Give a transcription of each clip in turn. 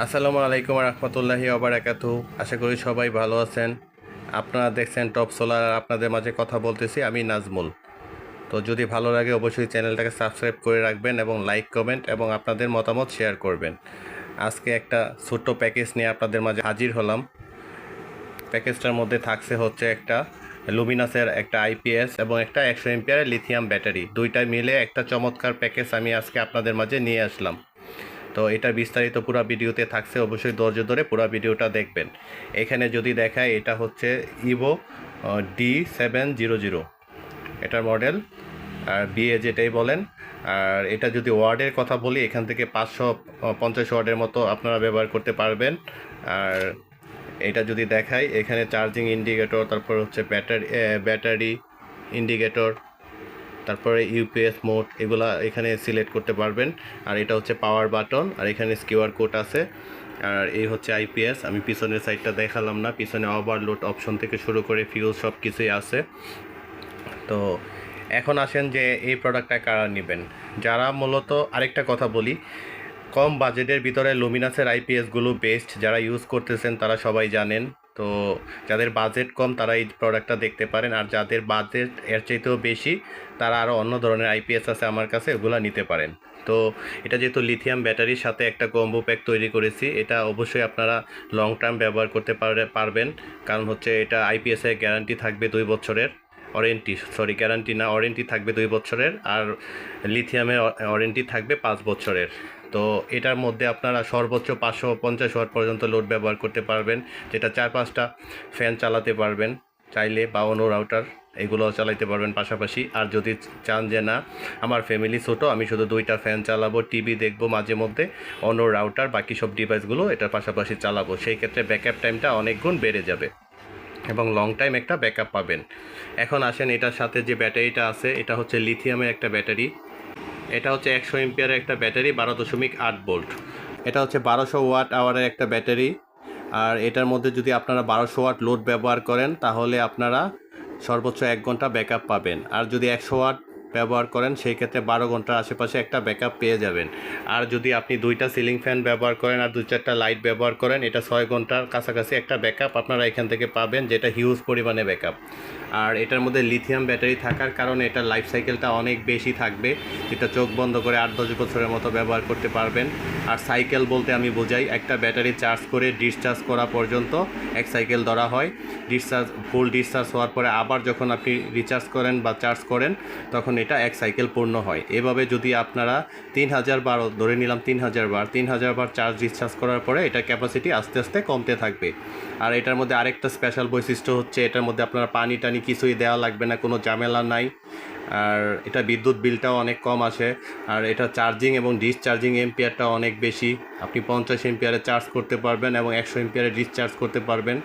আসসালামু আলাইকুম রহমতুল্লাহি ওবারাকাতু। আশা করি সবাই ভালো আছেন। আপনারা দেখছেন টপ সোলার, আপনাদের মাঝে কথা বলতেছি আমি নাজমুল। তো যদি ভালো লাগে অবশ্যই চ্যানেলটাকে সাবস্ক্রাইব করে রাখবেন এবং লাইক কমেন্ট এবং আপনাদের মতামত শেয়ার করবেন। আজকে একটা ছোট্ট প্যাকেজ নিয়ে আপনাদের মাঝে হাজির হলাম। প্যাকেজটার মধ্যে থাকছে হচ্ছে একটা লুমিনাসের একটা আইপিএস এবং একটা 100 এম্পিয়ারের লিথিয়াম ব্যাটারি, দুইটা মিলে একটা চমৎকার প্যাকেজ আমি আজকে আপনাদের মাঝে নিয়ে আসলাম। তো এটা বিস্তারিত পুরো ভিডিওতে থাকছে, অবশ্যই ধৈর্য ধরে পুরো ভিডিওটা দেখবেন। এখানে যদি দেখায় এটা হচ্ছে ইভো D700 এটার মডেল, আর বিএ যেটাই বলেন। আর এটা যদি ওয়ার্ডের কথা বলি, এখান থেকে 550 ওয়ার্ডের মতো আপনারা ব্যবহার করতে পারবেন। আর এটা যদি দেখাই, এখানে চার্জিং ইন্ডিকেটর, তারপর হচ্ছে ব্যাটারি ইন্ডিকেটর, তারপরে ইউপিএস মোড, এগুলা এখানে সিলেক্ট করতে পারবেন। আর এটা হচ্ছে পাওয়ার বাটন, আর এখানে কিউআর কোড আছে। আর এই হচ্ছে আইপিএস। আমি পিছনের সাইডটা দেখালাম না, পিছনে ওভারলোড অপশন থেকে শুরু করে ফিউজ সব কিছুই আছে। তো এখন আসেন যে এই প্রোডাক্টটা কারা নেবেন। যারা মূলত, আরেকটা কথা বলি, কম বাজেটের ভিতরে লুমিনাসের আইপিএসগুলো বেস্ট। যারা ইউজ করতেছেন তারা সবাই জানেন। তো যাদের বাজেট কম তারা এই প্রোডাক্টটা দেখতে পারেন, আর যাদের বাজেট এর চাইতেও বেশি তারা আরও অন্য ধরনের আইপিএস আছে আমার কাছে, ওগুলো নিতে পারেন। তো এটা যেহেতু লিথিয়াম ব্যাটারির সাথে একটা কম্বো প্যাক তৈরি করেছি, এটা অবশ্যই আপনারা লং টার্ম ব্যবহার করতে পারবেন। কারণ হচ্ছে এটা আইপিএসের গ্যারান্টি থাকবে 2 বছরের, গ্যারান্টি না, ওয়ারেন্টি থাকবে 2 বছরের, আর লিথিয়ামের ওয়ারেন্টি থাকবে 5 বছরের। তো এটার মধ্যে আপনারা সর্বোচ্চ 550 ওয়াট পর্যন্ত লোড ব্যবহার করতে পারবেন, যেটা 4-5টা ফ্যান চালাতে পারবেন চাইলে, বা অন্য রাউটার এগুলো চালাতে পারবেন পাশাপাশি। আর যদি চান যে না আমার ফ্যামিলি ছোটো, আমি শুধু 2টা ফ্যান চালাবো, টিভি দেখবো মাঝে মধ্যে, অন্য রাউটার বাকি সব ডিভাইসগুলো এটার পাশাপাশি চালাবো, সেই ক্ষেত্রে ব্যাকআপ টাইমটা অনেক গুণ বেড়ে যাবে এবং লং টাইম একটা ব্যাকআপ পাবেন। এখন আসেন এটার সাথে যে ব্যাটারিটা আছে, এটা হচ্ছে লিথিয়ামের একটা ব্যাটারি। এটা হচ্ছে 100 এম্পিয়ারের একটা ব্যাটারি, 12.8 ভোল্ট। এটা হচ্ছে 1200 ওয়াট আওয়ারের একটা ব্যাটারি। আর এটার মধ্যে যদি আপনারা 1200 ওয়াট লোড ব্যবহার করেন তাহলে আপনারা সর্বোচ্চ 1 ঘন্টা ব্যাকআপ পাবেন। আর যদি 100 ওয়াট ব্যবহার করেন সেই ক্ষেত্রে 12 ঘন্টার আশেপাশে একটা ব্যাকআপ পেয়ে যাবেন। আর যদি আপনি 2টা সিলিং ফ্যান ব্যবহার করেন আর 2-4টা লাইট ব্যবহার করেন, এটা 6 ঘন্টার কাছাকাছি একটা ব্যাকআপ আপনারা এখান থেকে পাবেন, যেটা হিউজ পরিমাণে ব্যাকআপ। আর এটার মধ্যে লিথিয়াম ব্যাটারি থাকার কারণে এটার লাইফ সাইকেলটা অনেক বেশি থাকবে, যেটা চোখ বন্ধ করে 8-10 বছরের মতো ব্যবহার করতে পারবেন। আর সাইকেল বলতে আমি বোঝাই, একটা ব্যাটারি চার্জ করে ডিসচার্জ করা পর্যন্ত 1 সাইকেল ধরা হয়। ফুল ডিসচার্জ হওয়ার পরে আবার যখন আপনি রিচার্জ করেন বা চার্জ করেন তখন এটা 1 সাইকেল পূর্ণ হয়। এভাবে যদি আপনারা 3000 বার, ধরে নিলাম 3000 বার চার্জ ডিসচার্জ করার পরে এটার ক্যাপাসিটি আস্তে আস্তে কমতে থাকবে। আর এটার মধ্যে আরেকটা স্পেশাল বৈশিষ্ট্য হচ্ছে, এটার মধ্যে আপনার পানি টানি কিছুই দেওয়া লাগবে না, কোনো ঝামেলা নাই। আর এটা বিদ্যুৎ বিলটাও অনেক কম আসে। আর এটা চার্জিং এবং ডিসচার্জিং এম্পিয়ারটা অনেক বেশি, আপনি 50 এম্পিয়ারে চার্জ করতে পারবেন এবং 100 এম্পিয়ারে ডিসচার্জ করতে পারবেন,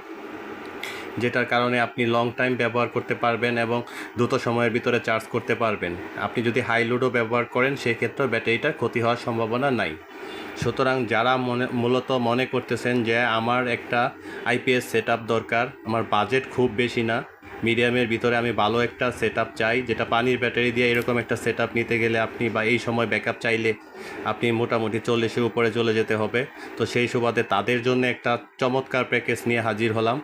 যেটার কারণে আপনি লং টাইম ব্যবহার করতে পারবেন এবং দ্রুত সময়ের ভিতরে চার্জ করতে পারবেন। আপনি যদি হাই লোডও ব্যবহার করেন সেক্ষেত্রেও ব্যাটারিটার ক্ষতি হওয়ার সম্ভাবনা নাই। সুতরাং যারা মূলত মনে করতেছেন যে আমার একটা আইপিএস সেটআপ দরকার, আমার বাজেট খুব বেশি না, মিডিয়ামের ভিতরে আমি ভালো একটা সেটআপ চাই, যেটা পানির ব্যাটারি দিয়ে এরকম একটা সেটআপ নিতে গেলে আপনি, বা এই সময় ব্যাকআপ চাইলে আপনি মোটামুটি 40-এর উপরে চলে যেতে হবে। তো সেই সুবাদে তাদের জন্য একটা চমৎকার প্যাকেজ নিয়ে হাজির হলাম।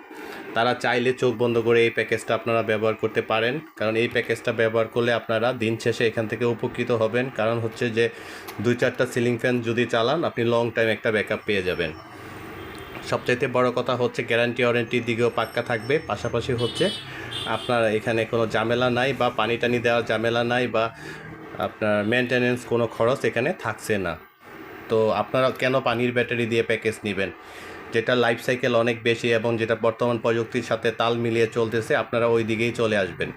তারা চাইলে চোখ বন্ধ করে এই প্যাকেজটা আপনারা ব্যবহার করতে পারেন, কারণ এই প্যাকেজটা ব্যবহার করলে আপনারা দিন শেষে এখান থেকে উপকৃত হবেন। কারণ হচ্ছে যে 2-4টা সিলিং ফ্যান যদি চালান আপনি লং টাইম একটা ব্যাকআপ পেয়ে যাবেন। সবচাইতে বড় কথা হচ্ছে গ্যারান্টি ওয়ারেন্টির দিকেও পাক্কা থাকবে, পাশাপাশি হচ্ছে আপনার এখানে কোনো ঝামেলা নাই, বা পানি টানি দেওয়ার ঝামেলা নাই, বা আপনার মেনটেনেন্স কোনো খরচ এখানে থাকছে না। তো আপনারা কেন পানির ব্যাটারি দিয়ে প্যাকেজ নেবেন, যেটা লাইফ সাইকেল অনেক বেশি এবং যেটা বর্তমান প্রযুক্তির সাথে তাল মিলিয়ে চলতেছে, আপনারা ওই দিকেই চলে আসবেন।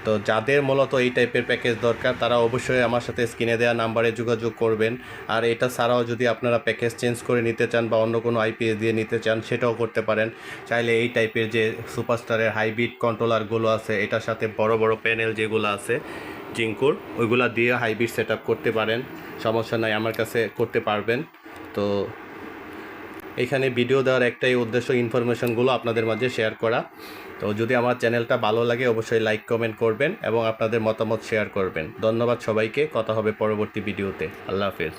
তো যাদের মূলত এই টাইপের প্যাকেজ দরকার তারা অবশ্যই আমার সাথে স্ক্রিনে দেওয়া নাম্বারে যোগাযোগ করবেন। আর এটা ছাড়াও যদি আপনারা প্যাকেজ চেঞ্জ করে নিতে চান বা অন্য কোনো আইপিএস দিয়ে নিতে চান সেটাও করতে পারেন। চাইলে এই টাইপের যে সুপারস্টারের হাইব্রিড কন্ট্রোলারগুলো আছে, এটার সাথে বড় বড় প্যানেল যেগুলো আছে জিঙ্কুর, ওইগুলা দিয়ে হাইব্রিড সেট করতে পারেন, সমস্যা নাই, আমার কাছে করতে পারবেন। তো এখানে ভিডিও দেওয়ার একটাই উদ্দেশ্য, ইনফরমেশনগুলো আপনাদের মাঝে শেয়ার করা। তো যদি আমার চ্যানেলটা ভালো লাগে অবশ্যই লাইক কমেন্ট করবেন এবং আপনাদের মতামত শেয়ার করবেন। ধন্যবাদ সবাইকে, কথা হবে পরবর্তী ভিডিওতে। আল্লাহ হাফেজ।